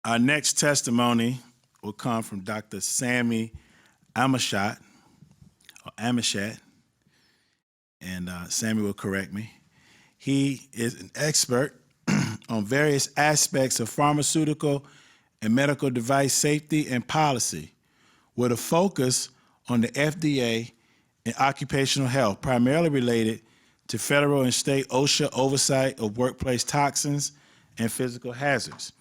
Our next testimony will come from Dr. Sammy Almashat, or Amashat, and Sammy will correct me. He is an expert on various aspects of pharmaceutical and medical device safety and policy, with a focus on the FDA and occupational health, primarily related to federal and state OSHA oversight of workplace toxins and physical hazards.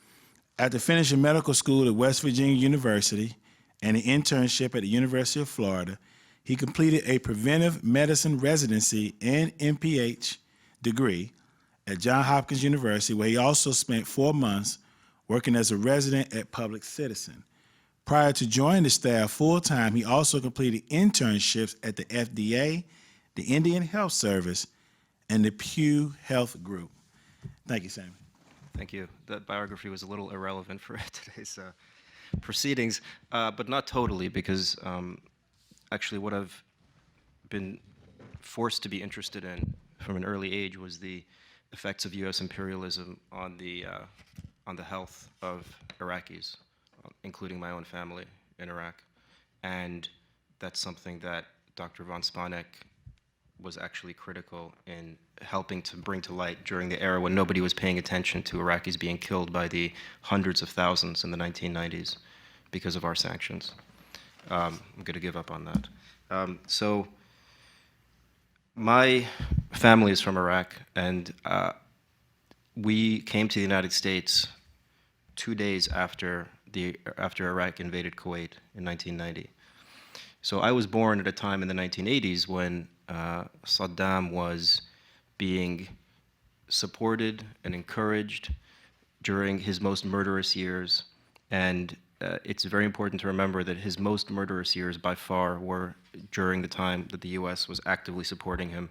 After finishing medical school at West Virginia University and an internship at the University of Florida, he completed a preventive medicine residency and MPH degree at Johns Hopkins University, where he also spent 4 months working as a resident at Public Citizen. Prior to joining the staff full-time, he also completed internships at the FDA, the Indian Health Service, and the Pew Health Group. Thank you, Sammy. Thank you. That biography was a little irrelevant for today's proceedings, but not totally, because actually what I've been forced to be interested in from an early age was the effects of U.S. imperialism on the health of Iraqis, including my own family in Iraq. And that's something that Dr. von Spanek was actually critical in helping to bring to light during the era when nobody was paying attention to Iraqis being killed by the hundreds of thousands in the 1990s because of our sanctions. I'm going to give up on that. So my family is from Iraq, and we came to the United States 2 days after Iraq invaded Kuwait in 1990. So I was born at a time in the 1980s when Saddam was being supported and encouraged during his most murderous years. And it's very important to remember that his most murderous years by far were during the time that the US was actively supporting him.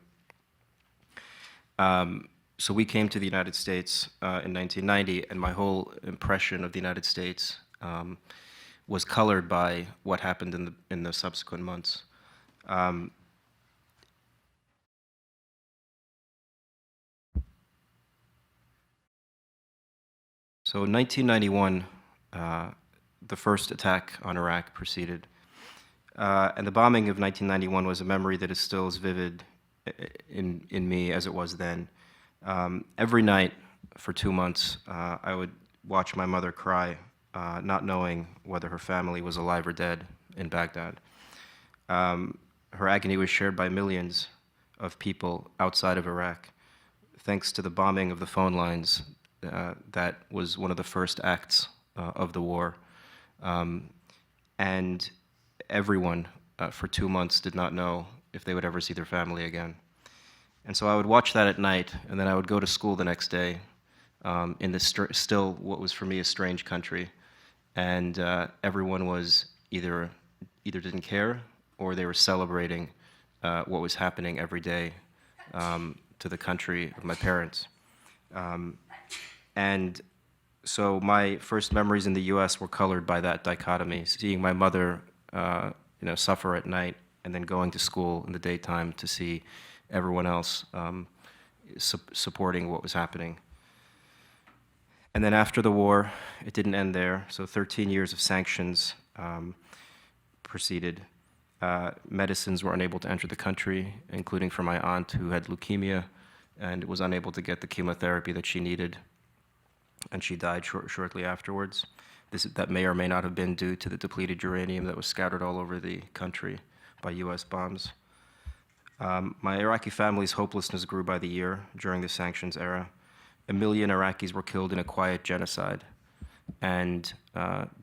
So we came to the United States in 1990, and my whole impression of the United States was colored by what happened in the subsequent months. So in 1991, the first attack on Iraq proceeded. And the bombing of 1991 was a memory that is still as vivid in me as it was then. Every night for 2 months, I would watch my mother cry, not knowing whether her family was alive or dead in Baghdad. Her agony was shared by millions of people outside of Iraq. Thanks to the bombing of the phone lines, that was one of the first acts of the war. And everyone for 2 months did not know if they would ever see their family again. And so I would watch that at night, and then I would go to school the next day in this still what was for me a strange country. And everyone was either didn't care or they were celebrating what was happening every day to the country of my parents. And so my first memories in the U.S. were colored by that dichotomy, seeing my mother suffer at night and then going to school in the daytime to see everyone else supporting what was happening. And then after the war, it didn't end there. So 13 years of sanctions proceeded. Medicines were unable to enter the country, including for my aunt who had leukemia and was unable to get the chemotherapy that she needed. And she died shortly afterwards. That may or may not have been due to the depleted uranium that was scattered all over the country by US bombs. My Iraqi family's hopelessness grew by the year during the sanctions era. 1 million Iraqis were killed in a quiet genocide. And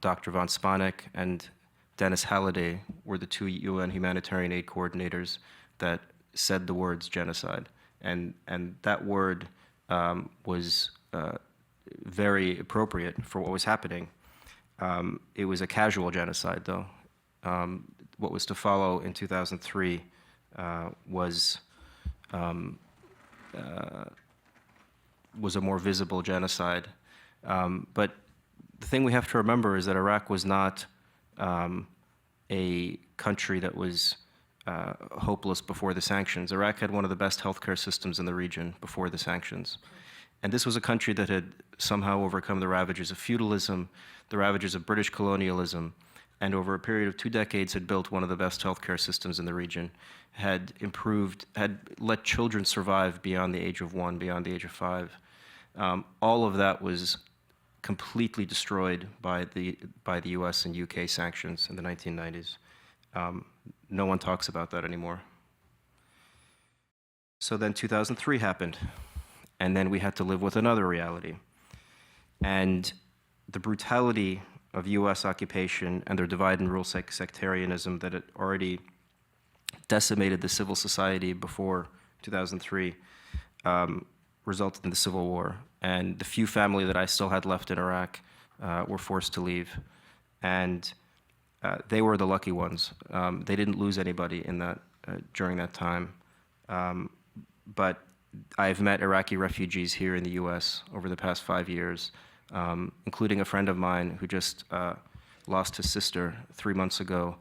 Dr. von Spanek and Dennis Halliday were the 2 UN humanitarian aid coordinators that said the words genocide. And that word was very appropriate for what was happening. It was a casual genocide, though. What was to follow in 2003 was a more visible genocide. But the thing we have to remember is that Iraq was not a country that was hopeless before the sanctions. Iraq had one of the best healthcare systems in the region before the sanctions. And this was a country that had somehow overcome the ravages of feudalism, the ravages of British colonialism, and over a period of 2 decades had built one of the best healthcare systems in the region, had let children survive beyond the age of 1, beyond the age of 5. All of that was completely destroyed by the US and UK sanctions in the 1990s. No one talks about that anymore. So then 2003 happened, and then we had to live with another reality. And the brutality of US occupation and their divide and rule sectarianism that had already decimated the civil society before 2003 resulted in the Civil War. And the few family that I still had left in Iraq were forced to leave. And they were the lucky ones. They didn't lose anybody in that, during that time. But I've met Iraqi refugees here in the US over the past 5 years, including a friend of mine who just lost his sister 3 months ago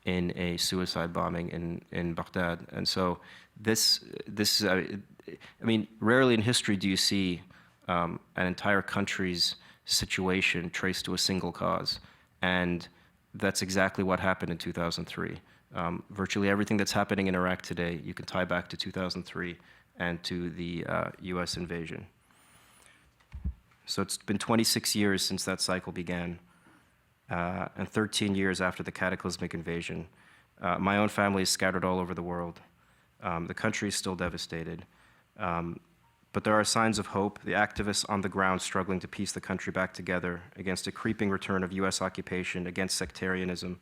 in a suicide bombing in Baghdad. And so I mean, rarely in history do you see an entire country's situation traced to a single cause. And that's exactly what happened in 2003. Virtually everything that's happening in Iraq today, you can tie back to 2003 and to the US invasion. So it's been 26 years since that cycle began, and 13 years after the cataclysmic invasion. My own family is scattered all over the world. The country is still devastated. But there are signs of hope. The activists on the ground struggling to piece the country back together against a creeping return of US occupation, against sectarianism,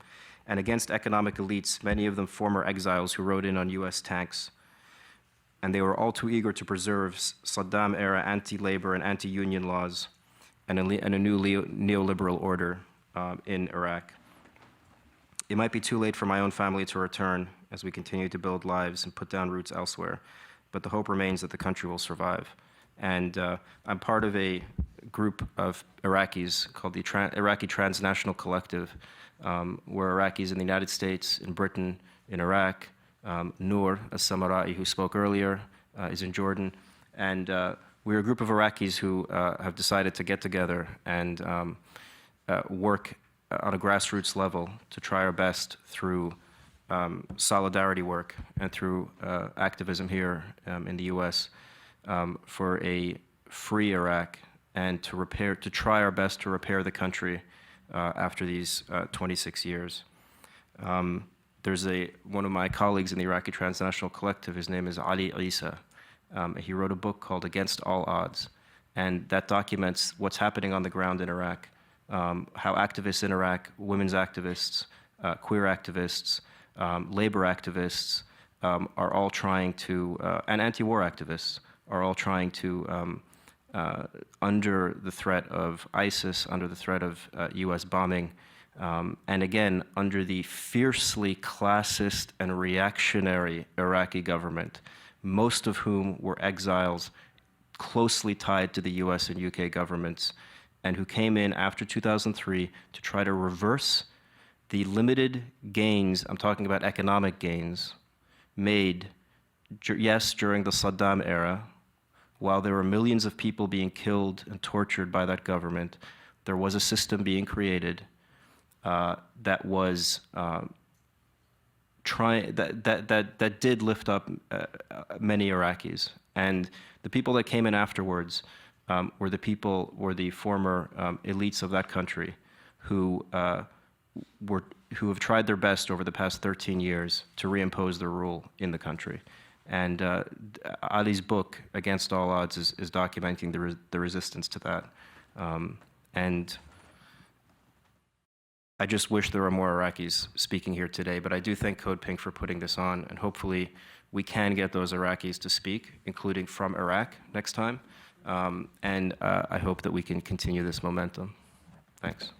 and against economic elites, many of them former exiles who rode in on US tanks. And they were all too eager to preserve Saddam-era anti-labor and anti-union laws and a new neoliberal order in Iraq. It might be too late for my own family to return as we continue to build lives and put down roots elsewhere, but the hope remains that the country will survive. And I'm part of a group of Iraqis called the Iraqi Transnational Collective, where Iraqis in the United States, in Britain, in Iraq, Noor As-Samarai, who spoke earlier, is in Jordan. And we're a group of Iraqis who have decided to get together and work on a grassroots level to try our best through solidarity work and through activism here in the US for a free Iraq and to try our best to repair the country after these 26 years. There's one of my colleagues in the Iraqi Transnational Collective, his name is Ali Isa. He wrote a book called Against All Odds, and that documents what's happening on the ground in Iraq, how activists in Iraq, women's activists, queer activists, labor activists are all trying to, and anti-war activists are all trying to, under the threat of ISIS, under the threat of US bombing, and again, under the fiercely classist and reactionary Iraqi government, most of whom were exiles closely tied to the US and UK governments, and who came in after 2003 to try to reverse the limited gains, I'm talking about economic gains, made, yes, during the Saddam era, while there were millions of people being killed and tortured by that government, there was a system being created that was that did lift up many Iraqis. And the people that came in afterwards were the former elites of that country who have tried their best over the past 13 years to reimpose their rule in the country. And Ali's book, Against All Odds, is documenting the resistance to that. And I just wish there were more Iraqis speaking here today, but I do thank CODEPINK for putting this on, and hopefully we can get those Iraqis to speak, including from Iraq next time. And I hope that we can continue this momentum. Thanks.